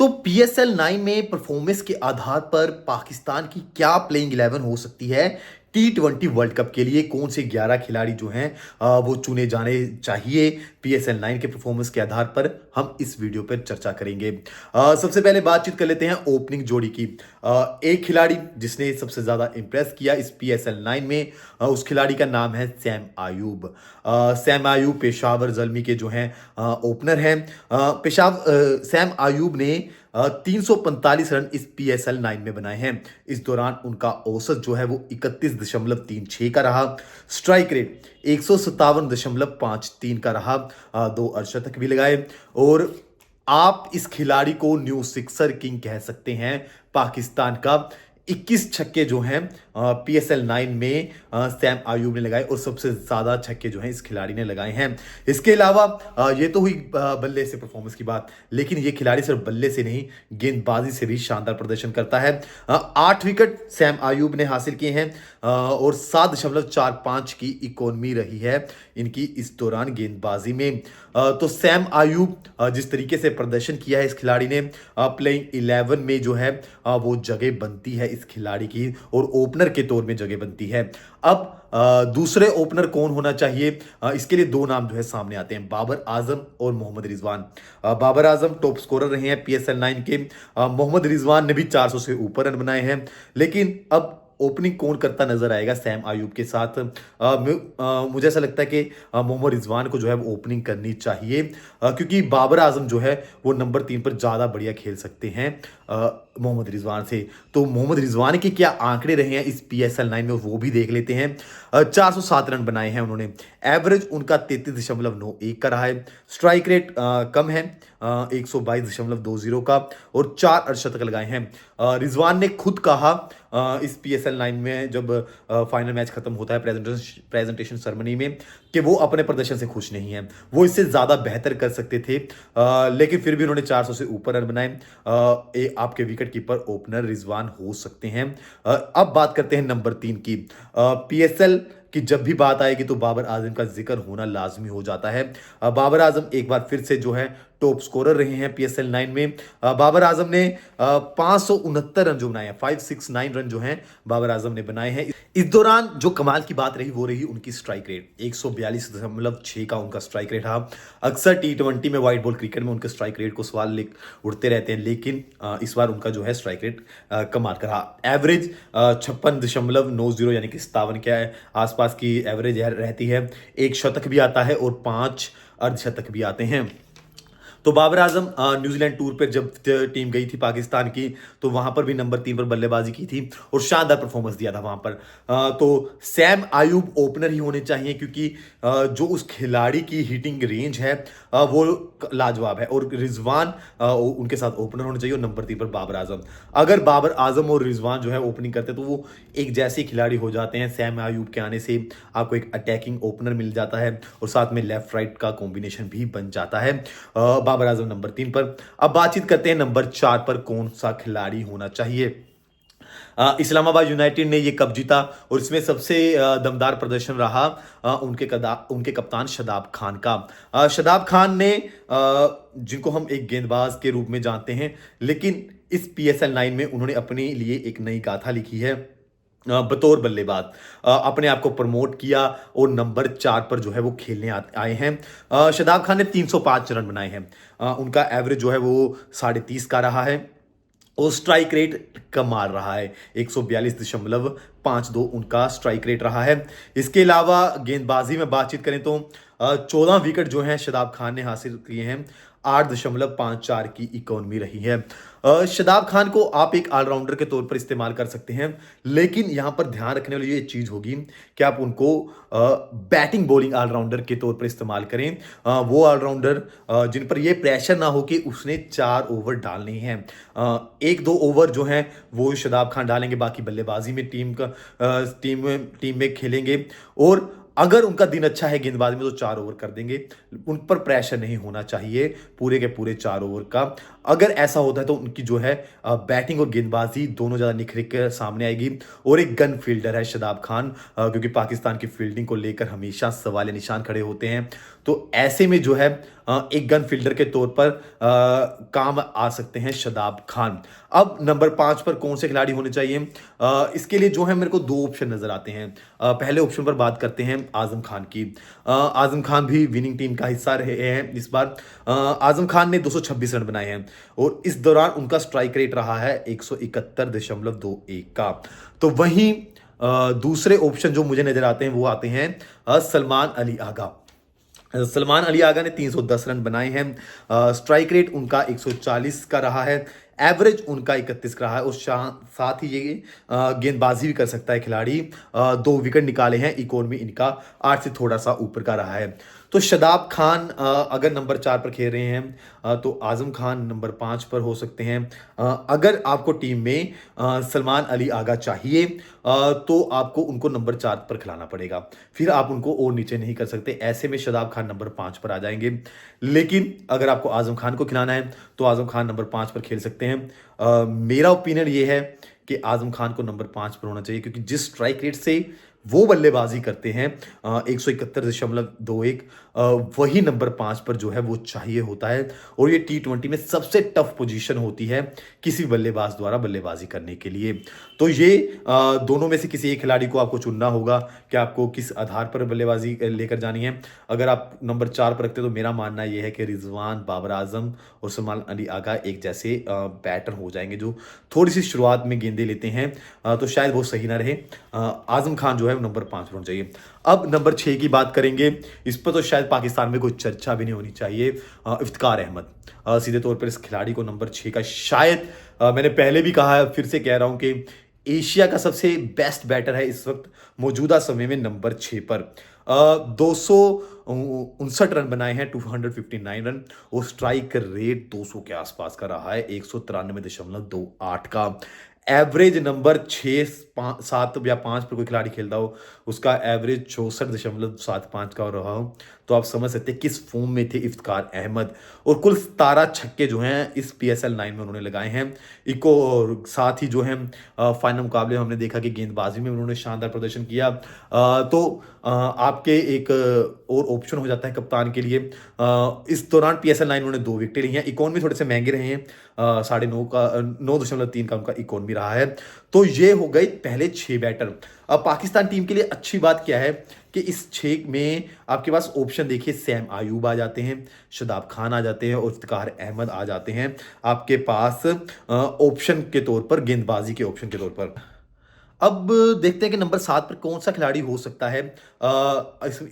तो पीएसएल 9 में परफॉर्मेंस के आधार पर पाकिस्तान की क्या प्लेइंग 11 हो सकती है। T20 वर्ल्ड कप के लिए कौन से 11 खिलाड़ी जो हैं वो चुने जाने चाहिए पीएसएल 9 के परफॉर्मेंस के आधार पर, हम इस वीडियो पर चर्चा करेंगे। सबसे पहले बातचीत कर लेते हैं ओपनिंग जोड़ी की। एक खिलाड़ी जिसने सबसे ज्यादा इंप्रेस किया इस पीएसएल 9 में, उस खिलाड़ी का नाम है सैम आयूब। सैम आयूब पेशावर ज़ल्मी के जो हैं ओपनर हैं। सैम आयूब ने 345 रन इस पीएसएल 9 में बनाए हैं। इस दौरान उनका औसत जो है वो 31.36 का रहा। स्ट्राइक रेट 157.53 का रहा। दो अर्धशतक भी लगाए और आप इस खिलाड़ी को न्यू सिक्सर किंग कह सकते हैं पाकिस्तान का। 21 छक्के जो हैं पीएसएल 9 में सैम आयूब ने लगाए और सबसे ज्यादा छक्के जो हैं इस खिलाड़ी ने लगाए हैं। इसके अलावा ये तो हुई बल्ले से परफॉर्मेंस की बात, लेकिन ये खिलाड़ी सिर्फ बल्ले से नहीं गेंदबाजी से भी शानदार प्रदर्शन करता है। 8 विकेट सैम आयूब ने हासिल किए हैं और 7.45 की इकोनॉमी रही है इनकी इस दौरान गेंदबाजी में। तो सैम आयूब जिस तरीके से प्रदर्शन किया है इस खिलाड़ी ने, प्लेइंग 11 में जो है वो जगह बनती है इस खिलाड़ी की और ओपनर के तौर में जगह बनती है। अब दूसरे ओपनर कौन होना चाहिए, इसके लिए दो नाम जो है सामने आते हैं, बाबर आजम और मोहम्मद रिजवान। बाबर आजम टॉप स्कोरर रहे हैं पीएसएल 9 के। मोहम्मद रिजवान ने भी 400 से ऊपर रन बनाए हैं। लेकिन अब ओपनिंग कौन करता नजर आएगा सैम आयूब के साथ? मुझे ऐसा लगता है कि मोहम्मद रिजवान को जो है वो ओपनिंग करनी चाहिए, क्योंकि बाबर आजम जो है वो नंबर 3 पर ज़्यादा बढ़िया खेल सकते हैं मोहम्मद रिजवान से। तो मोहम्मद रिजवान के क्या आंकड़े रहे हैं इस पीएसएल 9 में वो भी देख लेते हैं। 407 रन बनाए हैं उन्होंने। एवरेज उनका 33.91 का रहा है। स्ट्राइक रेट कम है 122.20 का और 4 अर्धशतक लगाए हैं। रिजवान ने खुद कहा इस पीएसएल 9 में जब फाइनल मैच खत्म होता है प्रेजेंटेशन सेरेमनी में, कि वो अपने प्रदर्शन से खुश नहीं है, वो इससे ज्यादा बेहतर कर सकते थे, लेकिन फिर भी उन्होंने 400 से ऊपर रन बनाए। आपके विकेट कीपर ओपनर रिजवान हो सकते हैं। अब बात करते हैं नंबर 3 की। पीएसएल कि जब भी बात आएगी तो बाबर आजम का जिक्र होना लाजमी हो जाता है। बाबर आजम एक बार फिर से जो है टॉप स्कोरर रहे हैं पीएसएल 9 में। बाबर आजम ने 569 रन जो बनाए हैं, 569 रन जो हैं बाबर आजम ने बनाए हैं। इस दौरान जो कमाल की बात रही वो रही उनकी स्ट्राइक रेट। 142.6 का उनका स्ट्राइक रेट रहा। अक्सर T20 में व्हाइट बॉल क्रिकेट में उनके स्ट्राइक रेट को सवाल उड़ते रहते हैं, लेकिन इस बार उनका जो है स्ट्राइक रेट कमाल का रहा। एवरेज 56.90 यानी कि 57 के आसपास की एवरेज रहती है। एक शतक भी आता है और 5 अर्धशतक भी आते हैं। तो बाबर आजम न्यूजीलैंड टूर पर जब टीम गई थी पाकिस्तान की, तो वहां पर भी नंबर 3 पर बल्लेबाजी की थी और शानदार परफॉर्मेंस दिया था वहां पर। तो सैम आयूब ओपनर ही होने चाहिए, क्योंकि जो उस खिलाड़ी की हिटिंग रेंज है वो लाजवाब है। और रिजवान उनके साथ ओपनर होने चाहिए और नंबर 3 पर बाबर आजम। अगर बाबर आजम और रिजवान जो है ओपनिंग करते तो वो एक जैसे खिलाड़ी हो जाते हैं। सैम आयूब के आने से आपको एक अटैकिंग ओपनर मिल जाता है और साथ में लेफ्ट राइट का कॉम्बिनेशन भी बन जाता है। बाबर आजम नंबर 3 पर। अब बातचीत करते हैं नंबर 4 पर कौन सा खिलाड़ी होना चाहिए। इस्लामाबाद यूनाइटेड ने ये कप जीता और इसमें सबसे दमदार प्रदर्शन रहा उनके कप्तान शादाब खान का। शादाब खान ने जिनको हम एक गेंदबाज के रूप में जानते हैं, लेकिन इस पीएसएल 9 में उन्होंने अपने लिए एक नई गाथा लिखी है। बतौर बल्लेबाज अपने आप को प्रमोट किया और नंबर 4 पर जो है वो खेलने आए हैं। शादाब खान ने 305 रन बनाए हैं। उनका एवरेज जो है वो 30.5 का रहा है और स्ट्राइक रेट कमाल रहा है। 142.52 उनका स्ट्राइक रेट रहा है। इसके अलावा गेंदबाजी में बातचीत करें तो 14 विकेट जो हैं शादाब खान ने हासिल किए हैं। 8.54 की इकोनॉमी रही है। शादाब खान को आप एक ऑलराउंडर के तौर पर इस्तेमाल कर सकते हैं, लेकिन यहां पर ध्यान रखने वाली ये चीज होगी कि आप उनको बैटिंग बॉलिंग ऑलराउंडर के तौर पर इस्तेमाल करें। वो ऑलराउंडर जिन पर यह प्रेशर ना हो कि उसने 4 ओवर डालने हैं। 1-2 ओवर जो हैं वो शादाब खान डालेंगे, बाकी बल्लेबाजी में टीम में खेलेंगे और अगर उनका दिन अच्छा है गेंदबाजी में तो 4 ओवर कर देंगे। उन पर प्रेशर नहीं होना चाहिए पूरे के पूरे 4 ओवर का। अगर ऐसा होता है तो उनकी जो है बैटिंग और गेंदबाजी दोनों ज़्यादा निखर कर सामने आएगी। और एक गन फील्डर है शादाब खान, क्योंकि पाकिस्तान की फील्डिंग को लेकर हमेशा सवाल निशान खड़े होते हैं, तो ऐसे में जो है एक गन फील्डर के तौर पर काम आ सकते हैं शादाब खान। अब नंबर 5 पर कौन से खिलाड़ी होने चाहिए, इसके लिए जो है मेरे को दो ऑप्शन नजर आते हैं। पहले ऑप्शन पर बात करते हैं आजम खान की। आजम खान भी विनिंग टीम का हिस्सा रहे हैं इस बार। आजम खान ने 226 रन बनाए हैं और इस दौरान उनका स्ट्राइक रेट रहा है 171.21 का। तो वहीं दूसरे ऑप्शन जो मुझे नजर आते हैं वो आते हैं सलमान अली आगा। सलमान अली आगा ने 310 रन बनाए हैं। स्ट्राइक रेट उनका 140 का रहा है, एवरेज उनका 31 का रहा है और साथ ही ये गेंदबाजी भी कर सकता है खिलाड़ी। 2 विकेट निकाले हैं, इकोनॉमी इनका 8 से थोड़ा सा ऊपर का रहा है। तो शादाब खान अगर नंबर 4 पर खेल रहे हैं तो आजम खान नंबर 5 पर हो सकते हैं। अगर आपको टीम में सलमान अली आगा चाहिए तो आपको उनको नंबर 4 पर खिलाना पड़ेगा, फिर आप उनको और नीचे नहीं कर सकते। ऐसे में शादाब खान नंबर 5 पर आ जाएंगे। लेकिन अगर आपको आजम खान को खिलाना है तो आजम खान नंबर 5 पर खेल सकते हैं। मेरा ओपिनियन ये है कि आजम खान को नंबर 5 पर होना चाहिए, क्योंकि जिस स्ट्राइक रेट से वो बल्लेबाजी करते हैं 171.21, वही नंबर 5 पर जो है वो चाहिए होता है। और ये T20 में सबसे टफ पोजीशन होती है किसी बल्लेबाज द्वारा बल्लेबाजी करने के लिए। तो ये दोनों में से किसी एक खिलाड़ी को आपको चुनना होगा कि आपको किस आधार पर बल्लेबाजी लेकर जानी है। अगर आप नंबर 4 पर रखते हो तो मेरा मानना यह है कि रिजवान, बाबर आजम और सलमान अली आगा एक जैसे बैटर हो जाएंगे जो थोड़ी सी शुरुआत में गेंदें लेते हैं, तो शायद वो सही ना रहे। आजम खान जो है नंबर 5 पर होना चाहिए। अब नंबर 6 की बात करेंगे, इस पर तो शायद पाकिस्तान में कोई चर्चा भी नहीं होनी चाहिए। इफ्तिकार अहमद, सीधे तौर पर इस खिलाड़ी को नंबर 6 का शायद मैंने पहले भी कहा है, फिर से कह रहा हूं कि एशिया का सबसे बेस्ट बैटर है इस वक्त मौजूदा समय में नंबर 6 पर। 259 रन बनाए हैं, 259 रन, और स्ट्राइक रेट 200 के आसपास का रहा है, 193.28 का। एवरेज नंबर 6, 7 या 5 पर कोई खिलाड़ी खेलता हो उसका एवरेज 64.75 का रहा हो, तो आप समझ सकते हैं किस फॉर्म में थे इफ्तिकार अहमद। और कुल 17 छक्के जो हैं इस PSL 9 में उन्होंने लगाए हैं। इको और साथ ही जो है फाइनल मुकाबले में हमने देखा कि गेंदबाजी में उन्होंने शानदार प्रदर्शन किया। तो आपके एक और ऑप्शन हो जाता है कप्तान के लिए। इस दौरान PSL 9 उन्होंने 2 विकेटें ली हैं। इकोनॉमी थोड़े से महंगे रहे हैं, 9.3 का उनका इकोनॉमी रहा है। तो ये हो गए पहले 6 बैटर। अब पाकिस्तान टीम के लिए अच्छी बात क्या है कि इस 6 में आपके पास ऑप्शन देखिए, सैम आयूब आ जाते हैं, शादाब खान आ जाते हैं और इफ्तिकार अहमद आ जाते हैं आपके पास ऑप्शन के तौर पर, गेंदबाजी के ऑप्शन के तौर पर। अब देखते हैं कि नंबर 7 पर कौन सा खिलाड़ी हो सकता है।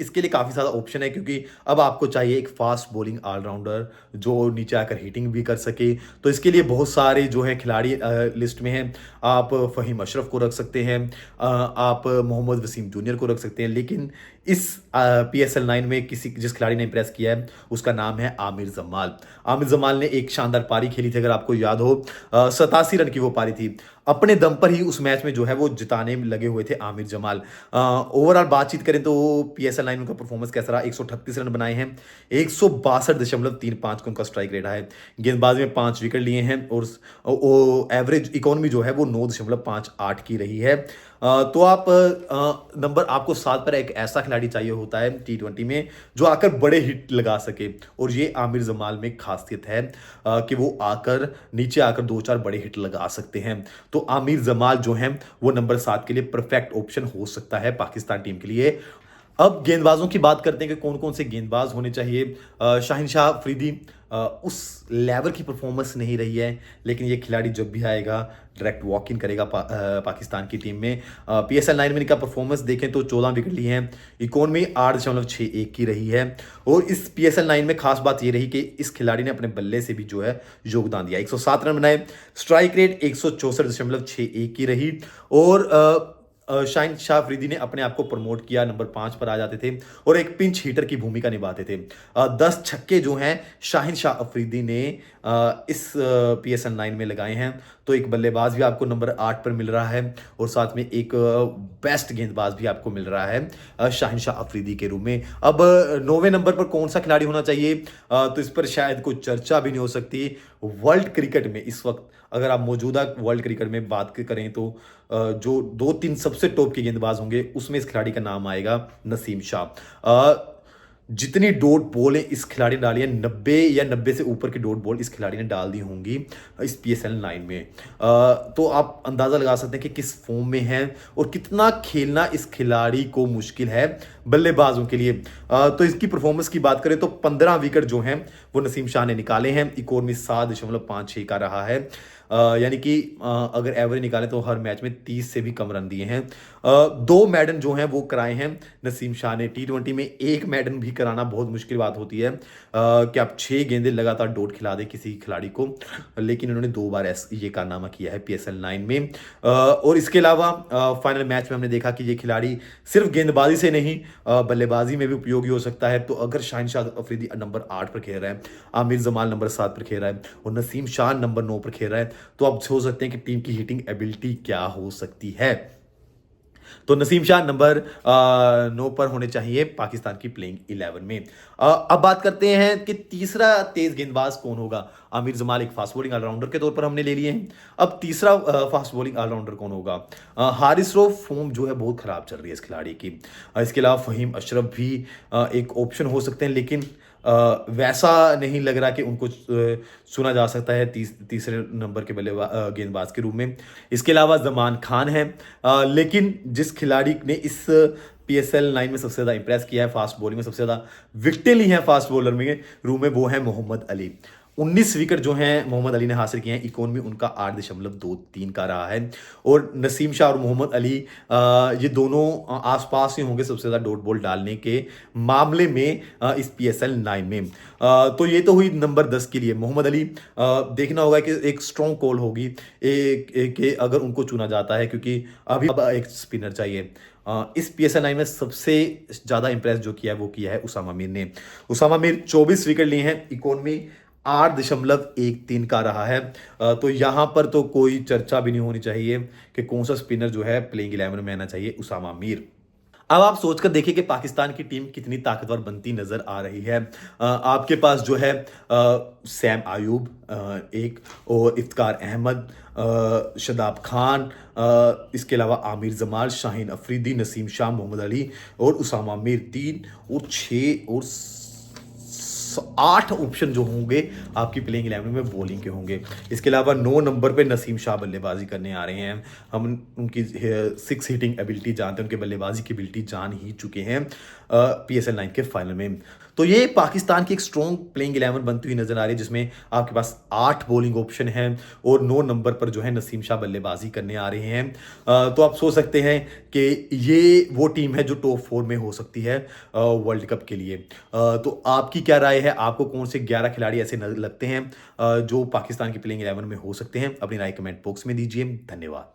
इसके लिए काफ़ी सारा ऑप्शन है, क्योंकि अब आपको चाहिए एक फास्ट बॉलिंग ऑलराउंडर जो नीचे आकर हिटिंग भी कर सके। तो इसके लिए बहुत सारे जो हैं खिलाड़ी लिस्ट में हैं। आप फ़हीम अशरफ को रख सकते हैं, आप मोहम्मद वसीम जूनियर को रख सकते हैं, लेकिन इस PSL 9 में जिस खिलाड़ी ने इंप्रेस किया है उसका नाम है आमिर जमाल। आमिर जमाल ने एक शानदार पारी खेली थी, अगर आपको याद हो, 87 रन की वो पारी थी। अपने दम पर ही उस मैच में जो है वो जिताने में लगे हुए थे आमिर जमाल। ओवरऑल बातचीत करें तो PSL 9 उनका परफॉर्मेंस कैसा रहा, 138 रन बनाए हैं, 162.35 का उनका स्ट्राइक रेट है, गेंदबाजी में 5 विकेट लिए हैं और एवरेज इकोनॉमी जो है वो 9.58 की रही है। तो आप नंबर आपको 7 पर एक ऐसा खिलाड़ी चाहिए होता है T20 में जो आकर बड़े हिट लगा सके, और ये आमिर जमाल में खासियत है कि वो आकर नीचे आकर 2-4 बड़े हिट लगा सकते हैं। तो आमिर जमाल जो है वो नंबर 7 के लिए परफेक्ट ऑप्शन हो सकता है पाकिस्तान टीम के लिए। अब गेंदबाजों की बात करते हैं कि कौन कौन से गेंदबाज होने चाहिए। शाहिनशाह अफरीदी उस लेवल की परफॉर्मेंस नहीं रही है, लेकिन ये खिलाड़ी जब भी आएगा डायरेक्ट वॉक इन करेगा पाकिस्तान की टीम में। PSL 9 में इनका परफॉर्मेंस देखें तो 14 विकेट लिए हैं, इकोनॉमी 8.61 की रही है। और इस PSL 9 में खास बात ये रही कि इस खिलाड़ी ने अपने बल्ले से भी जो है योगदान दिया, 107 रन बनाए, स्ट्राइक रेट 164.61 की रही। और शाहिन शाह अफरीदी ने अपने आप को प्रमोट किया, नंबर 5 पर आ जाते थे और एक पिंच हिटर की भूमिका निभाते थे। 10 छक्के जो हैं शाहिन शाह अफरीदी ने इस पीएसएल 9 में लगाए हैं। तो एक बल्लेबाज भी आपको नंबर 8 पर मिल रहा है और साथ में एक बेस्ट गेंदबाज भी आपको मिल रहा है शाहिन शाह अफरीदी के रूप में। अब 9वें नंबर पर कौन सा खिलाड़ी होना चाहिए, तो इस पर शायद कोई चर्चा भी नहीं हो सकती। वर्ल्ड क्रिकेट में इस वक्त अगर आप मौजूदा वर्ल्ड क्रिकेट में बात करें तो जो 2-3 सबसे टॉप के गेंदबाज होंगे उसमें इस खिलाड़ी का नाम आएगा नसीम शाह। जितनी डॉट बॉल इस खिलाड़ी ने डाली है, 90 या 90 से ऊपर की डॉट बॉल इस खिलाड़ी ने डाल दी होंगी इस पीएसएल 9 में। तो आप अंदाजा लगा सकते हैं कि किस फॉर्म में है और कितना खेलना इस खिलाड़ी को मुश्किल है बल्लेबाजों के लिए। तो इसकी परफॉर्मेंस की बात करें तो 15 विकेट जो हैं वो नसीम शाह ने निकाले हैं। इकोनॉमी में 7.56 का रहा है, यानी कि अगर एवरेज निकालें तो हर मैच में 30 से भी कम रन दिए हैं। 2 मैडन जो हैं वो कराए हैं नसीम शाह ने। टी20 में 1 मैडन भी कराना बहुत मुश्किल बात होती है कि आप 6 गेंदें लगातार डॉट खिला दें किसी खिलाड़ी को, लेकिन उन्होंने 2 बार ये कारनामा किया है पीएसएल 9 में। और इसके अलावा फाइनल मैच में हमने देखा कि ये खिलाड़ी सिर्फ गेंदबाजी से नहीं बल्लेबाजी में भी उपयोगी हो सकता है। तो अगर शाहिन शाह अफरीदी नंबर 8 पर खेल रहा है, आमिर जमाल नंबर 7 पर खेल रहा है और नसीम शाह नंबर 9 पर खेल रहा है, तो आप सोच सकते हैं कि टीम की हिटिंग एबिलिटी क्या हो सकती है। तो नसीम शाह नंबर 9 पर होने चाहिए पाकिस्तान की प्लेइंग 11 में। अब बात करते हैं कि तीसरा तेज गेंदबाज कौन होगा। आमिर जमाल एक फास्ट बॉलिंग ऑलराउंडर के तौर पर हमने ले लिए हैं। अब तीसरा फास्ट बॉलिंग ऑलराउंडर कौन होगा। हारिस रऊफ फॉर्म जो है बहुत खराब चल रही है इस खिलाड़ी की। इसके अलावा फहीम अशरफ भी एक ऑप्शन हो सकते हैं, लेकिन वैसा नहीं लग रहा कि उनको सुना जा सकता है तीसरे नंबर के गेंदबाज के रूप में। इसके अलावा जमान खान है, लेकिन जिस खिलाड़ी ने इस पीएसएल 9 में सबसे ज़्यादा इंप्रेस किया है, फास्ट बॉलिंग में सबसे ज़्यादा विकेटें ली हैं फास्ट बॉलर में रूम में, वो है मोहम्मद अली। 19 विकेट जो हैं मोहम्मद अली ने हासिल किए हैं। इकोनॉमी उनका 8.23 का रहा है। और नसीम शाह और मोहम्मद अली ये दोनों आसपास ही होंगे सबसे ज़्यादा डॉट बॉल डालने के मामले में इस पीएसएल 9 में। तो ये तो हुई नंबर 10 के लिए मोहम्मद अली। देखना होगा कि एक स्ट्रॉन्ग कॉल होगी कि अगर उनको चुना जाता है, क्योंकि अभी अब एक स्पिनर चाहिए। इस पीएसएल 9 में सबसे ज़्यादा इंप्रेस जो किया है वो किया है उसामा मीर ने। उसामा मीर 24 विकेट लिए हैं। इकोनॉमी 8.13 का रहा है। तो यहाँ पर तो कोई चर्चा भी नहीं होनी चाहिए कि कौन सा स्पिनर जो है प्लेइंग 11 में आना चाहिए, उसामा मीर। अब आप सोचकर देखिए कि पाकिस्तान की टीम कितनी ताकतवर बनती नजर आ रही है। आपके पास जो है सैम आयूब एक, और इफ्तिकार अहमद, शदाब खान, इसके अलावा आमिर जमाल, शाहीन अफरीदी, नसीम शाह, मोहम्मद अली और उसामा मीर। 3 और 6 और 8 ऑप्शन जो होंगे आपकी प्लेइंग 11 में बॉलिंग के होंगे। इसके अलावा 9 नंबर पे नसीम शाह बल्लेबाजी करने आ रहे हैं। हम उनकी 6 हिटिंग एबिलिटी जानते हैं, उनके बल्लेबाजी की एबिलिटी जान ही चुके हैं पीएसएल 9 के फाइनल में। तो ये पाकिस्तान की एक स्ट्रॉन्ग प्लेइंग 11 बनती हुई नजर आ रही है, जिसमें आपके पास 8 बॉलिंग ऑप्शन हैं और 9 नंबर पर जो है नसीम शाह बल्लेबाजी करने आ रहे हैं। तो आप सोच सकते हैं कि ये वो टीम है जो टॉप 4 में हो सकती है वर्ल्ड कप के लिए। तो आपकी क्या राय है, आपको कौन से 11 खिलाड़ी ऐसे लगते हैं जो पाकिस्तान की प्लेइंग 11 में हो सकते हैं? अपनी राय कमेंट बॉक्स में दीजिए। धन्यवाद।